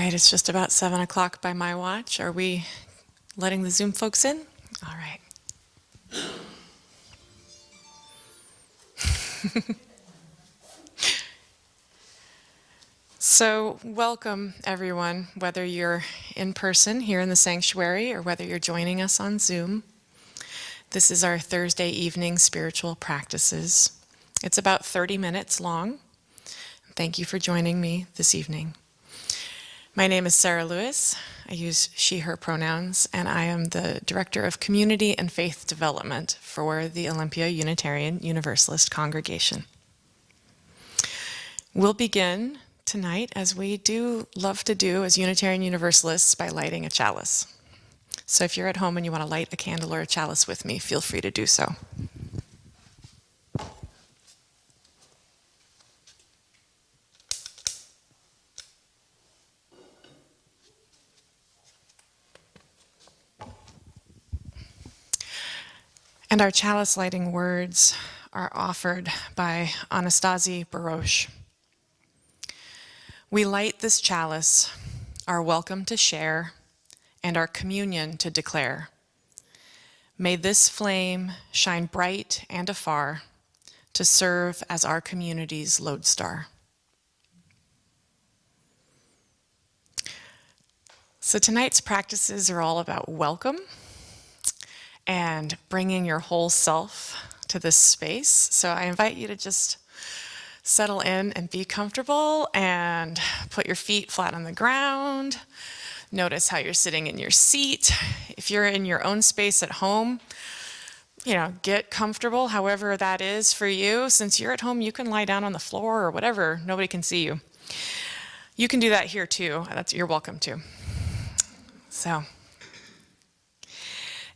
right, it's just about 7 o'clock by my watch. Are we letting the Zoom folks in? All right. So, welcome everyone, whether you're in person here in the sanctuary or whether you're joining us on Zoom. This is our Thursday evening spiritual practices. It's about 30 minutes long. Thank you for joining me this evening. My name is Sarah Lewis. I use she, her pronouns, and I am the Director of Community and Faith Development for the Olympia Unitarian Universalist Congregation. We'll begin tonight, as we do love to do as Unitarian Universalists, by lighting a chalice. So if you're at home and you want to light a candle or a chalice with me, feel free to do so. And our chalice lighting words are offered by Anastasia Baroche. We light this chalice, our welcome to share, and our communion to declare. May this flame shine bright and afar to serve as our community's lodestar. So tonight's practices are all about welcome and bringing your whole self to this space. So I invite you to just settle in and be comfortable and put your feet flat on the ground. Notice how you're sitting in your seat. If you're in your own space at home, get comfortable, however that is for you. Since you're at home, you can lie down on the floor or whatever. Nobody can see you. You can do that here too. You're welcome to.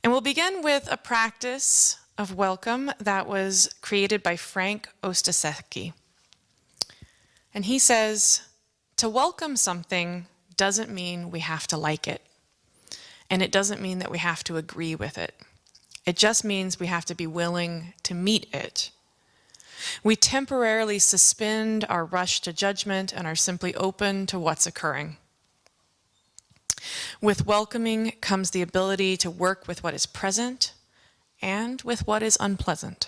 And we'll begin with a practice of welcome that was created by Frank Ostaseski. And he says, to welcome something doesn't mean we have to like it. And it doesn't mean that we have to agree with it. It just means we have to be willing to meet it. We temporarily suspend our rush to judgment and are simply open to what's occurring. With welcoming comes the ability to work with what is present and with what is unpleasant.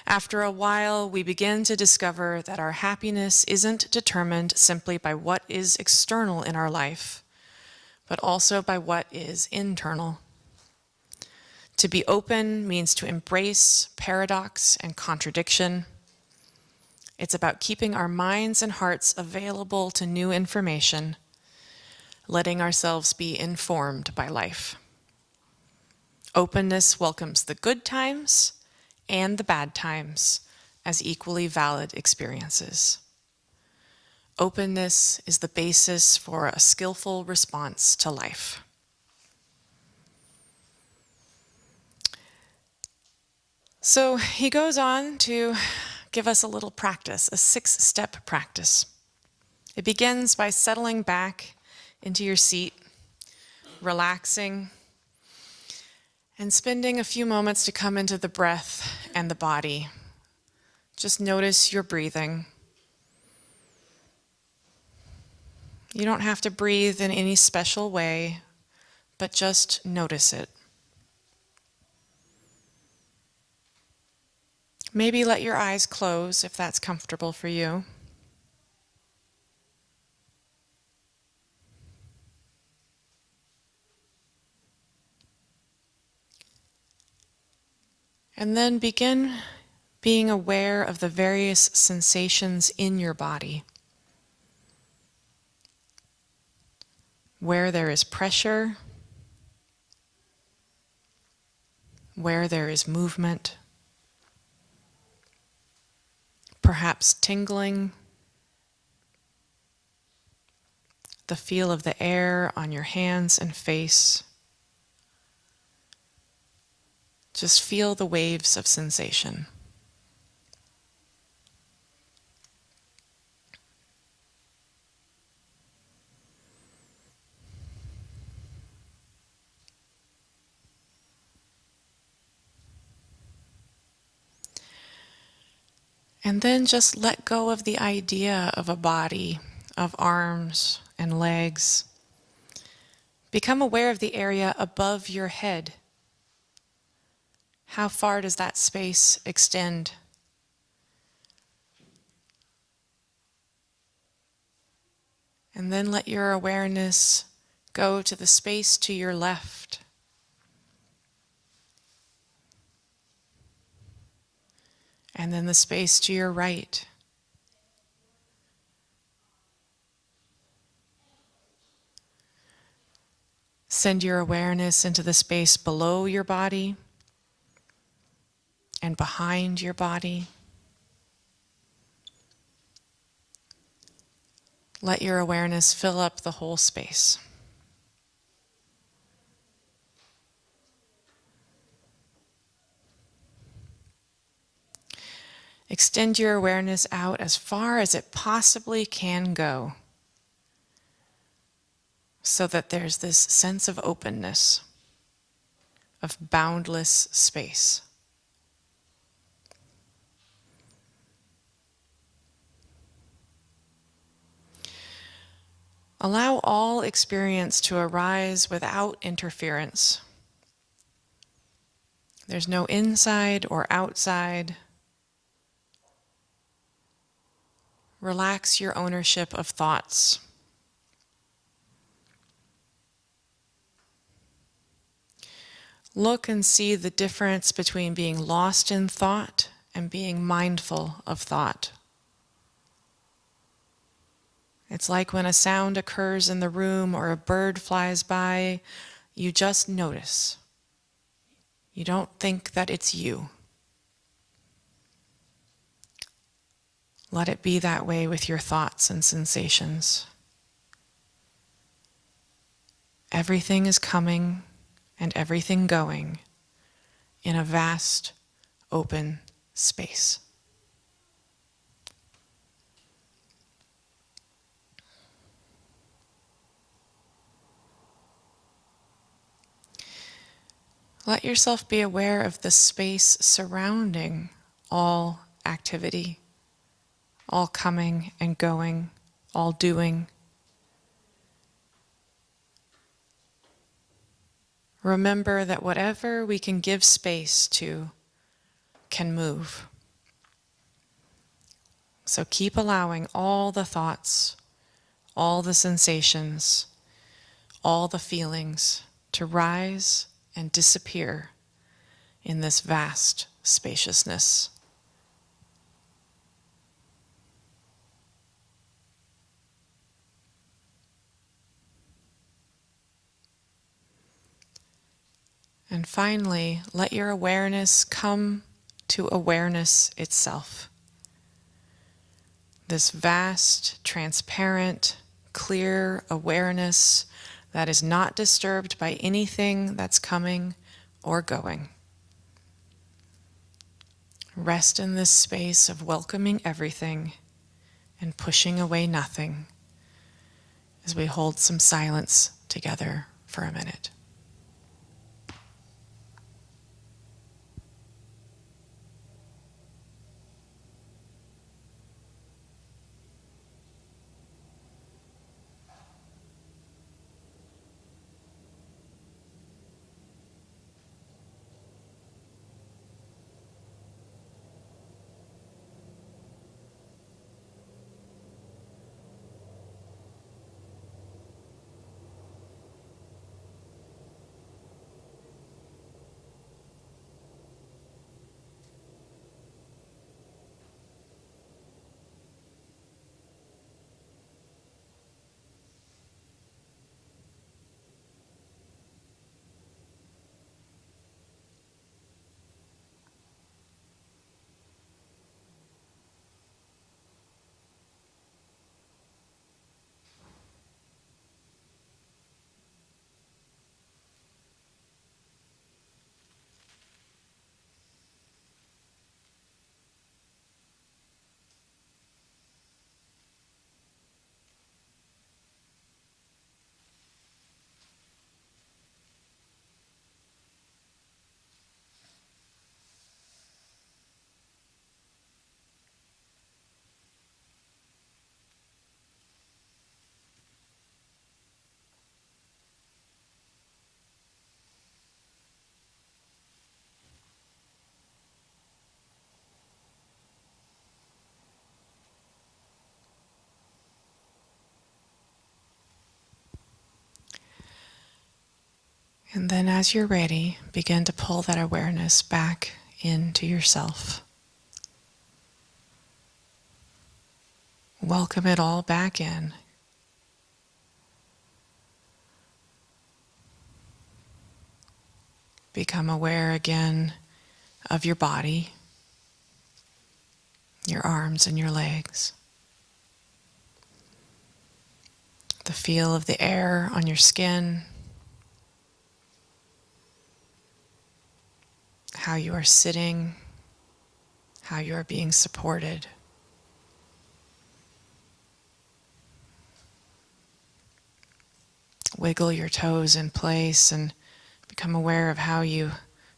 After a while, we begin to discover that our happiness isn't determined simply by what is external in our life, but also by what is internal. To be open means to embrace paradox and contradiction. It's about keeping our minds and hearts available to new information, letting ourselves be informed by life. Openness welcomes the good times and the bad times as equally valid experiences. Openness is the basis for a skillful response to life. So he goes on to give us a little practice, a 6-step practice. It begins by settling back into your seat, relaxing, and spending a few moments to come into the breath and the body. Just notice your breathing. You don't have to breathe in any special way, but just notice it. Maybe let your eyes close if that's comfortable for you. And then begin being aware of the various sensations in your body. Where there is pressure, where there is movement, perhaps tingling, the feel of the air on your hands and face. Just feel the waves of sensation. And then just let go of the idea of a body, of arms and legs. Become aware of the area above your head. How far does that space extend? And then let your awareness go to the space to your left. And then the space to your right. Send your awareness into the space below your body and behind your body. Let your awareness fill up the whole space. Extend your awareness out as far as it possibly can go, so that there's this sense of openness, of boundless space. Allow all experience to arise without interference. There's no inside or outside. Relax your ownership of thoughts. Look and see the difference between being lost in thought and being mindful of thought. It's like when a sound occurs in the room or a bird flies by, you just notice. You don't think that it's you. Let it be that way with your thoughts and sensations. Everything is coming and everything going in a vast, open space. Let yourself be aware of the space surrounding all activity, all coming and going, all doing. Remember that whatever we can give space to can move. So keep allowing all the thoughts, all the sensations, all the feelings to rise and disappear in this vast spaciousness. And finally, let your awareness come to awareness itself. This vast, transparent, clear awareness that is not disturbed by anything that's coming or going. Rest in this space of welcoming everything and pushing away nothing as we hold some silence together for a minute. And then as you're ready, begin to pull that awareness back into yourself. Welcome it all back in. Become aware again of your body, your arms and your legs. The feel of the air on your skin. How you are sitting, how you are being supported. Wiggle your toes in place and become aware of how you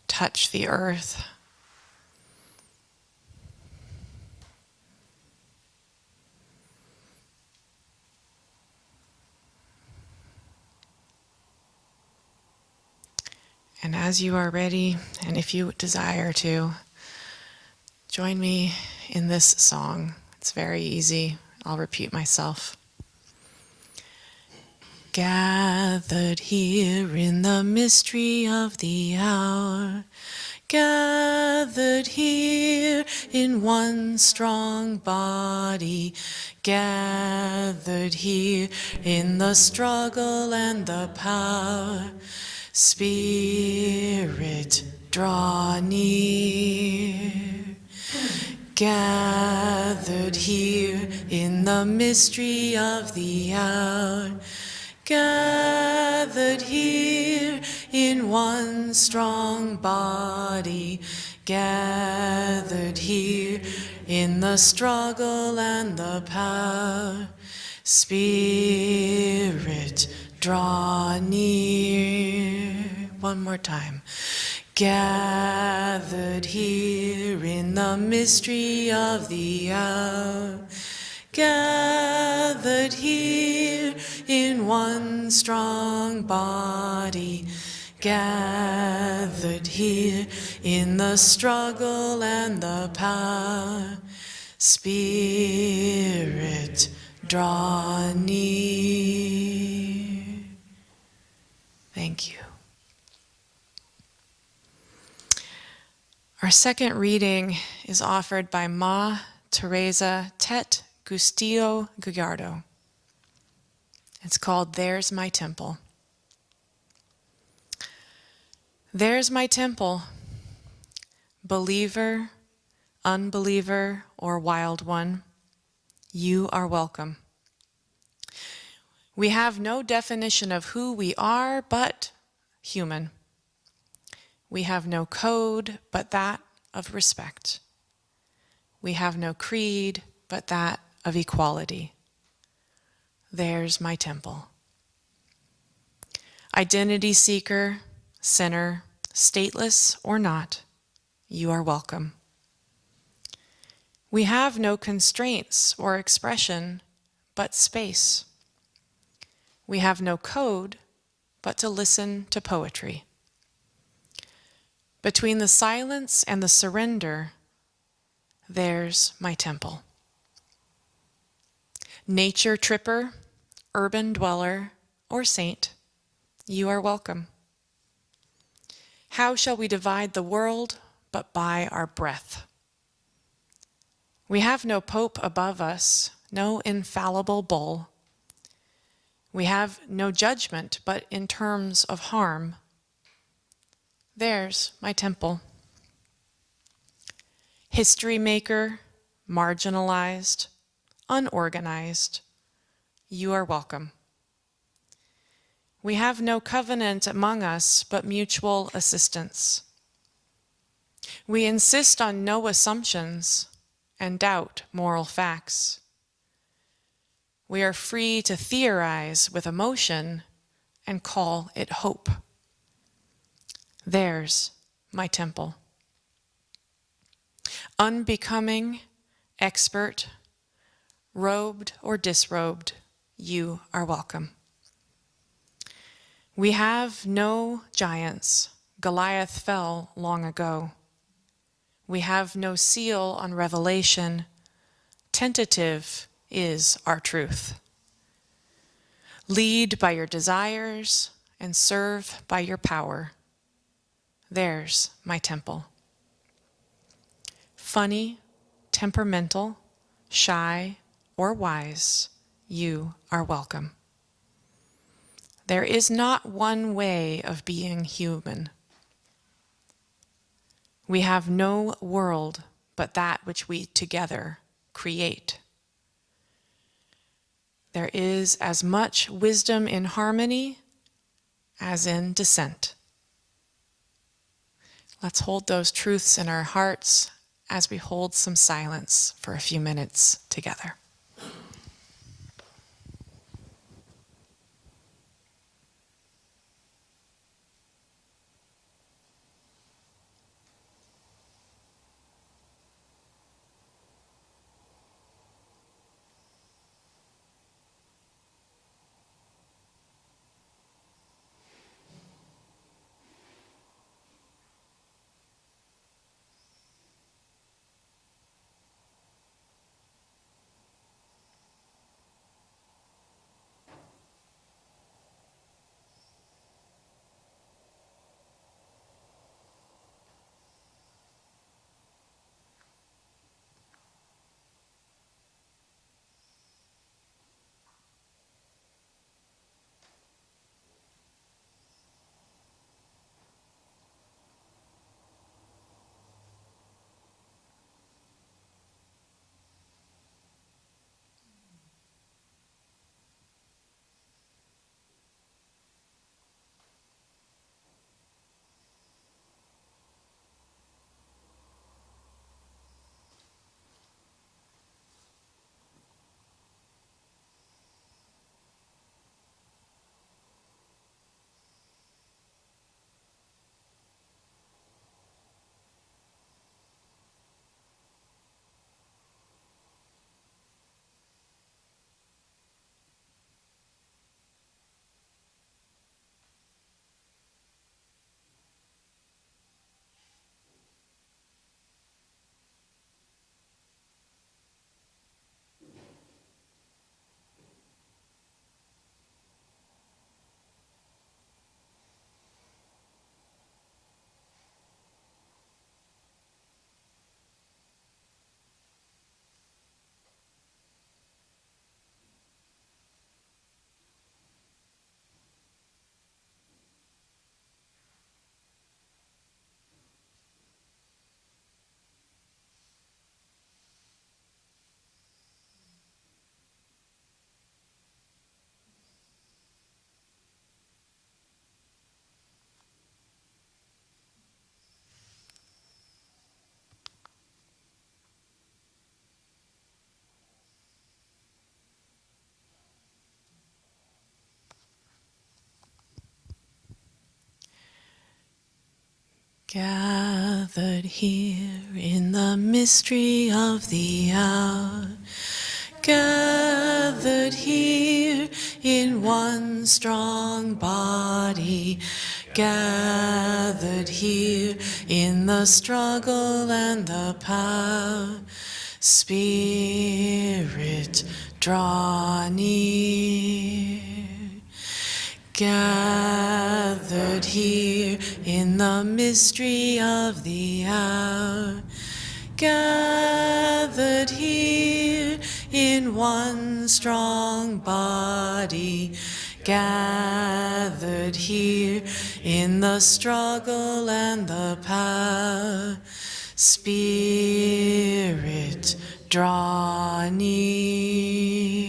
touch the earth. And as you are ready, and if you desire to, join me in this song. It's very easy. I'll repeat myself. Gathered here in the mystery of the hour, gathered here in one strong body, gathered here in the struggle and the power. Spirit, draw near. Gathered here in the mystery of the hour, gathered here in one strong body, gathered here in the struggle and the power. Spirit, draw near. One more time. Gathered here in the mystery of the hour, gathered here in one strong body, gathered here in the struggle and the power. Spirit, draw near. Thank you. Our second reading is offered by Ma Teresa Tet Gustillo Gallardo. It's called There's My Temple. There's my temple, believer, unbeliever, or wild one, you are welcome. We have no definition of who we are but human. We have no code but that of respect. We have no creed but that of equality. There's my temple. Identity seeker, sinner, stateless or not, you are welcome. We have no constraints or expression but space. We have no code but to listen to poetry. Between the silence and the surrender, there's my temple. Nature tripper, urban dweller, or saint, you are welcome. How shall we divide the world but by our breath? We have no pope above us, no infallible bull. We have no judgment but in terms of harm. There's my temple. History maker, marginalized, unorganized, you are welcome. We have no covenant among us but mutual assistance. We insist on no assumptions and doubt moral facts. We are free to theorize with emotion and call it hope. There's my temple. Unbecoming, expert, robed or disrobed, you are welcome. We have no giants. Goliath fell long ago. We have no seal on revelation. Tentative is our truth. Lead by your desires and serve by your power. There's my temple. Funny, temperamental, shy, or wise, you are welcome. There is not one way of being human. We have no world but that which we together create. There is as much wisdom in harmony as in dissent. Let's hold those truths in our hearts as we hold some silence for a few minutes together. Gathered here in the mystery of the hour, gathered here in one strong body, gathered here in the struggle and the power. Spirit, draw near. Gathered here in the mystery of the hour, gathered here in one strong body, gathered here in the struggle and the power. Spirit, draw near.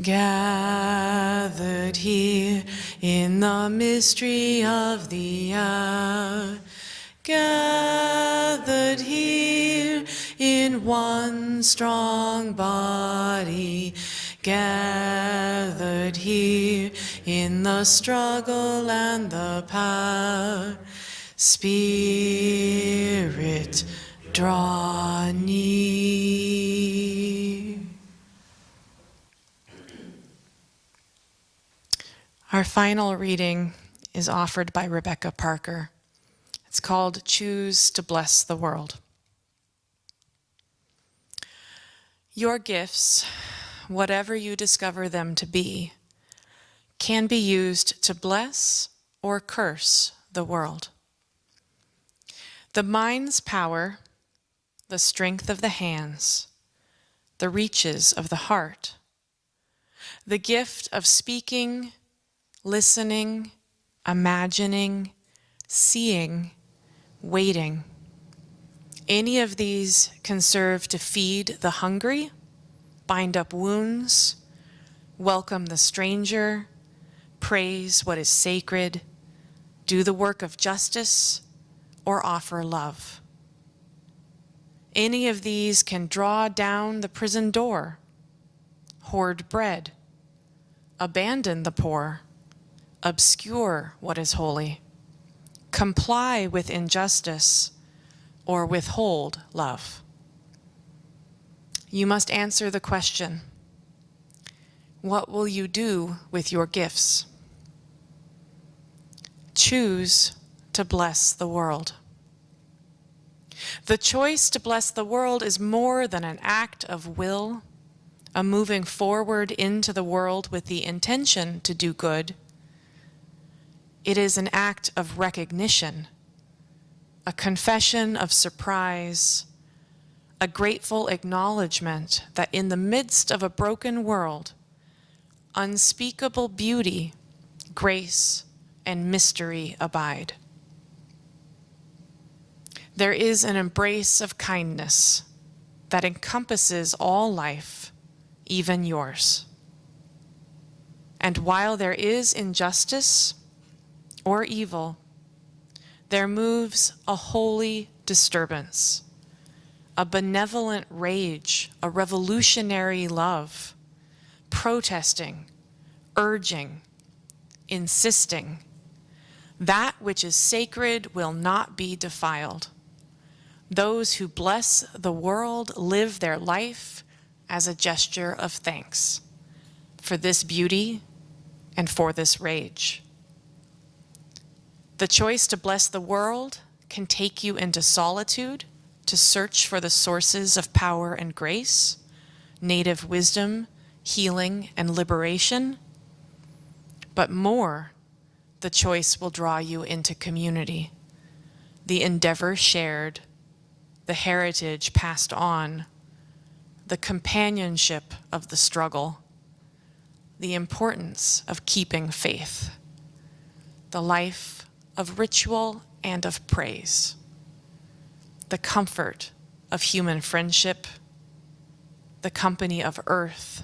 Gathered here in the mystery of the hour, gathered here in one strong body, gathered here in the struggle and the power. Spirit, draw near. Our final reading is offered by Rebecca Parker. It's called Choose to Bless the World. Your gifts, whatever you discover them to be, can be used to bless or curse the world. The mind's power, the strength of the hands, the reaches of the heart, the gift of speaking, listening, imagining, seeing, waiting. Any of these can serve to feed the hungry, bind up wounds, welcome the stranger, praise what is sacred, do the work of justice, or offer love. Any of these can draw down the prison door, hoard bread, abandon the poor, obscure what is holy, comply with injustice, or withhold love. You must answer the question, what will you do with your gifts? Choose to bless the world. The choice to bless the world is more than an act of will, a moving forward into the world with the intention to do good. It is an act of recognition, a confession of surprise, a grateful acknowledgement that in the midst of a broken world, unspeakable beauty, grace, and mystery abide. There is an embrace of kindness that encompasses all life, even yours. And while there is injustice or evil, there moves a holy disturbance, a benevolent rage, a revolutionary love, protesting, urging, insisting. That which is sacred will not be defiled. Those who bless the world live their life as a gesture of thanks for this beauty and for this rage. The choice to bless the world can take you into solitude to search for the sources of power and grace, native wisdom, healing, and liberation. But more, the choice will draw you into community, the endeavor shared, the heritage passed on, the companionship of the struggle, the importance of keeping faith, the life of ritual and of praise, the comfort of human friendship, the company of earth,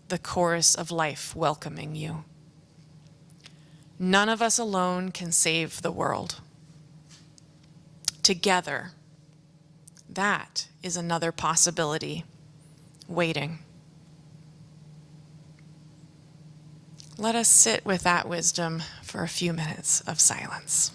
the chorus of life welcoming you. None of us alone can save the world. Together, that is another possibility waiting. Let us sit with that wisdom for a few minutes of silence.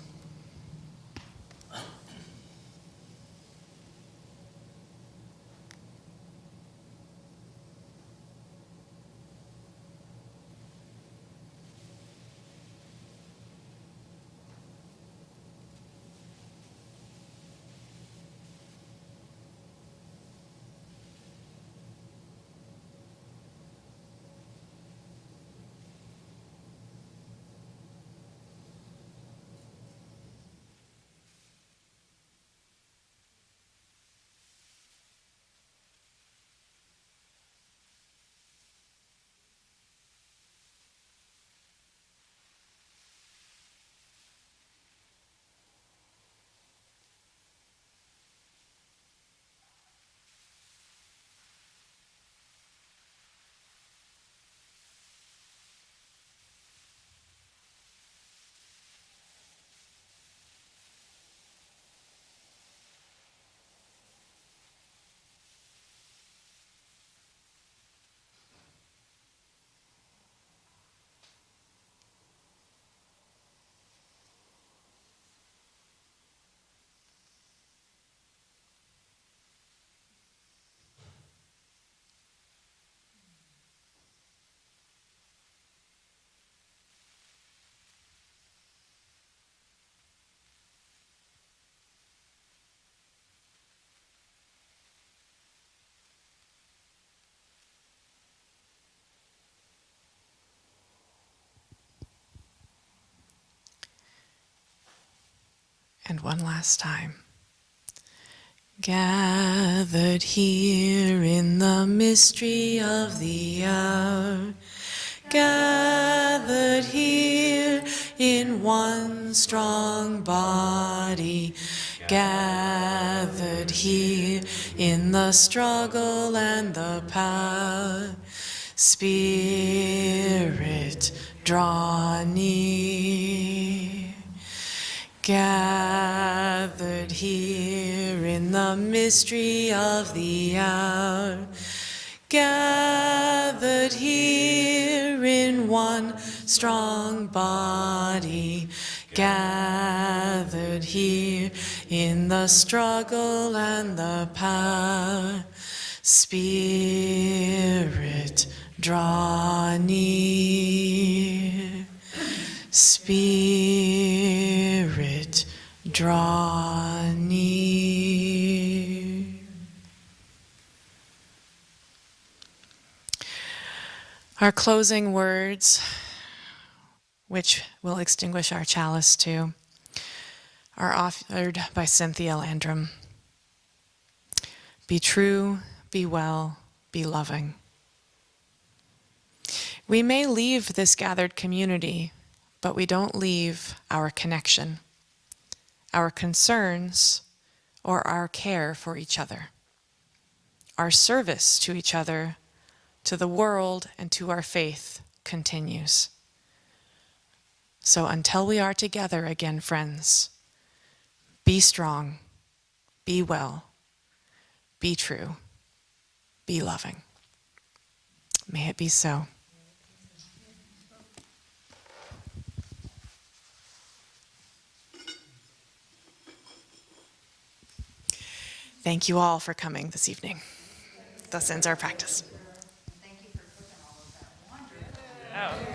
And one last time. Gathered here in the mystery of the hour, gathered here in one strong body, gathered here in the struggle and the power. Spirit, draw near. Gathered here in the mystery of the hour, gathered here in one strong body, gathered here in the struggle and the power. Spirit, draw near. Spirit, draw near. Our closing words, which we'll extinguish our chalice to, are offered by Cynthia Landrum. Be true, be well, be loving. We may leave this gathered community, but we don't leave our connection, our concerns, or our care for each other. Our service to each other, to the world, and to our faith continues. So until we are together again, friends, be strong, be well, be true, be loving. May it be so. Thank you all for coming this evening. Thus ends our practice. Thank you for cooking all of that wonderful.